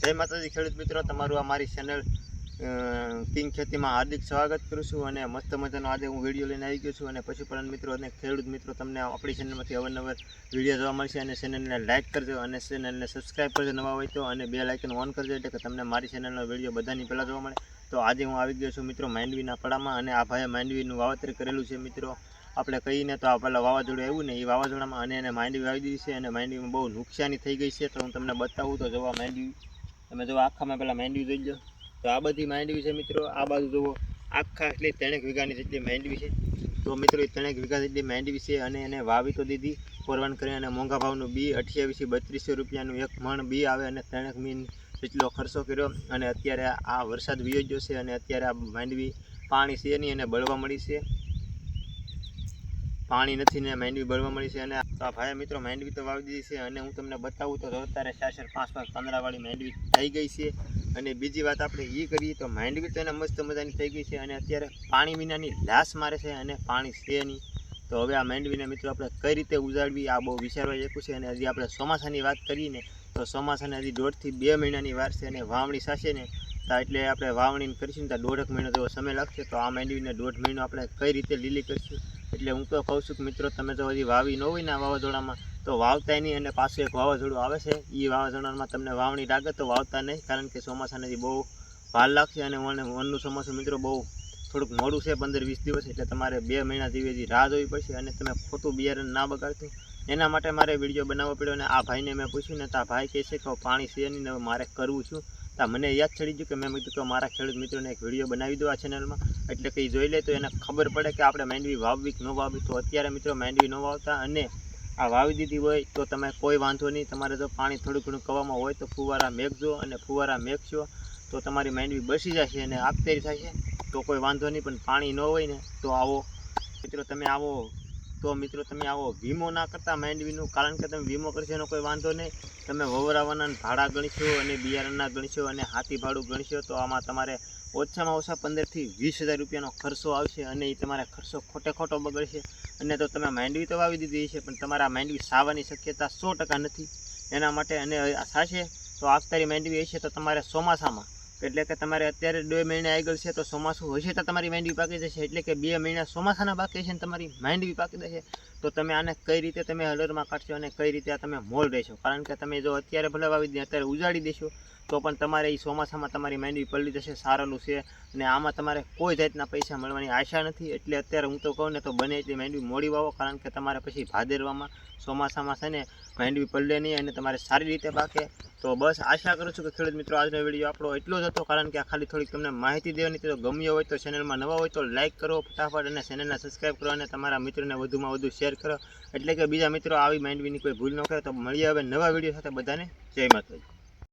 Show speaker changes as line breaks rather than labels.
જય માતાજી ખેડૂત મિત્રો, તમારું આ મારી ચેનલ કિંગ ખેતીમાં હાર્દિક સ્વાગત કરું છું. અને મસ્ત મજાનો આજે હું વિડીયો લઈને આવી ગયો છું. અને પશુપાલન મિત્રો અને ખેડૂત મિત્રો, તમને આપણી ચેનલમાંથી અવારનવાર વિડીયો જોવા મળશે. અને ચેનલને લાઇક કરજો અને ચેનલને સબસ્ક્રાઈબ કરજો નવા હોય તો, અને બેલ આઇકન ઓન કરજો એટલે કે તમને મારી ચેનલનો વિડીયો બધાની પહેલાં જોવા મળે. તો આજે હું આવી ગયો છું મિત્રો માંડવીના પડામાં, અને આ ભાઈએ માંડવીનું વાવેતર કરેલું છે મિત્રો. આપણે કહીને તો આ પહેલાં વાવાઝોડું આવ્યું ને, એ વાવાઝોડામાં અને એને માંડવી વાવી દીધી છે, અને માંડવીમાં બહુ નુકસાની થઈ ગઈ છે. તો હું તમને બતાવું તો જોવા માંડવી તમે જો આખામાં પહેલાં માંડવી જોઈ લો. તો આ બધી માંડવી છે મિત્રો. આ બાજુ જુઓ, આખા એટલી 3 વીઘાની જેટલી માંડવી છે. તો મિત્રો એ 3 વીઘા જેટલી માંડવી છે, અને એને વાવી તો દીધી કોરવાન કરી. અને મોંઘા ભાવનું બી 2800-3200 રૂપિયાનું 1 મણ બી આવે, અને 3 મહિન જેટલો ખર્ચો કર્યો. અને અત્યારે આ વરસાદ વીયો ગયો છે, અને અત્યારે આ માંડવી પાણી છે નહીં, અને બળવા મળી છે. પાણી નથી ને માંડવી બળવા મળી છે. અને આ ભાઈ મિત્રો માંડવી તો વાવી દીધી છે, અને હું તમને બતાવું તો અત્યારે 4-5 પાંદડાવાળી માંડવી થઈ ગઈ છે. અને બીજી વાત આપણે એ કરીએ તો માંડવી તો એને મસ્ત મજાની થઈ ગઈ છે, અને અત્યારે પાણી વિનાની લાશ મારે છે, અને પાણી છે નહીં. તો હવે આ માંડવીને મિત્રો આપણે કઈ રીતે ઉજાડવી, આ બહુ વિચારવા જેવું છે. અને હજી આપણે ચોમાસાની વાત કરીએ ને, તો ચોમાસાને હજી 1.5 થી 2 મહિનાની વાર છે. અને વાવણી થશે ને એટલે આપણે વાવણી કરીશું ને તો 1.5 મહિનો જેવો સમય લાગશે. તો આ માંડવીને 1.5 મહિનો આપણે કઈ રીતે લીલી કરીશું. એટલે હું તો કહું છું કે મિત્રો, તમે તો હજી વાવી ન હોય ને આ વાવાઝોડામાં તો વાવતા નહીં. અને પાછું એક વાવાઝોડું આવે છે, એ વાવાઝોડામાં તમને વાવણી લાગે તો વાવતા નહીં, કારણ કે ચોમાસાને બહુ વાર લાગશે. અને વનનું ચોમાસું મિત્રો બહુ થોડુંક મોડું છે, 15-20 દિવસ. એટલે તમારે 2 મહિના જેવી હજી રાહ જોવી પડશે, અને તમે ખોટું બિયારણ ના બગાડતું. એના માટે મારે વિડીયો બનાવવો પડ્યો. અને આ ભાઈને મેં પૂછ્યું ને, તો આ ભાઈ કહે છે કે પાણી છે નહીં ને મારે કરવું છું. તો મને યાદ ચડી ગયું કે મેં કીધું કે મારા ખેડૂત મિત્રોને એક વિડીયો બનાવી દો આ ચેનલમાં, એટલે કે એ જોઈ લે તો એને ખબર પડે કે આપણે માંડવી વાવવી કે ન વાવવી. તો અત્યારે મિત્રો માંડવી ન વાવતા, અને આ વાવી દીધી હોય તો તમે કોઈ વાંધો નહીં. તમારે જો પાણી થોડું ઘણું કવામાં હોય તો ફુવારા મેકજો, અને ફુવારા મેકશો તો તમારી માંડવી બસી જશે અને આગતેરી થશે તો કોઈ વાંધો નહીં. પણ પાણી ન હોય ને તો આવો મિત્રો તમે આવો વીમો ના કરતા માંડવીનું, કારણ કે તમે વીમો કરશો એનો કોઈ વાંધો નહીં. તમે વવરાવાના ભાડા ગણશો, અને બિયારણના ગણશો, અને હાથી ભાડું ગણશો, તો આમાં તમારે ઓછામાં ઓછા 15 થી 20 હજાર રૂપિયાનો ખર્ચો આવશે. અને એ તમારે ખર્ચો ખોટો બગડશે. અને તો તમે માંડવી તો વાવી દીધી છે, પણ તમારા માંડવી સાવાની શક્યતા 100% નથી. એના માટે અને થશે તો આગતારી માંડવી હશે તો તમારે ચોમાસામાં, એટલે કે તમારે અત્યારે 2 મહિના આગળ છે તો ચોમાસું હશે તો તમારી માંડવી પાકી જશે. એટલે કે 2 મહિના ચોમાસાના બાકી છે ને તમારી માંડવી પાકી જશે. તો તમે આને કઈ રીતે તમે હલરમાં કાઢશો, અને કઈ રીતે તમે મોલ રહેશો. કારણ કે તમે જો અત્યારે ભલે વાવી દે, અત્યારે ઉજાડી દેશો તો પણ તમારે એ ચોમાસામાં તમારી માંડવી પલળી જશે. સારેલું છે, અને આમાં તમારે કોઈ જાતના પૈસા મળવાની આશા નથી. એટલે અત્યારે હું તો કહું ને તો બને એટલી માંડવી મોડી વાવો, કારણ કે તમારે પછી ભાદરવામાં ચોમાસામાં છે ને માંડવી પલળે નહીં, અને તમારે સારી રીતે પાકે. તો બસ આશા કરું છું કે ખેડૂત મિત્રો આજનો વિડીયો આપણો એટલો જ હતો, કારણ કે આ ખાલી થોડીક તમને માહિતી દેવાની. તો ગમ્યો હોય તો ચેનલમાં નવા હોય તો લાઇક કરો ફટાફટ, અને ચેનલને સબસ્ક્રાઈબ કરો, અને તમારા મિત્રોને વધુમાં વધુ શેર કરો, એટલે કે બીજા મિત્રો આવી માંડવીની કોઈ ભૂલ ન કરે. તો મળીએ હવે નવા વિડીયો સાથે. બધાને જય માતાજી.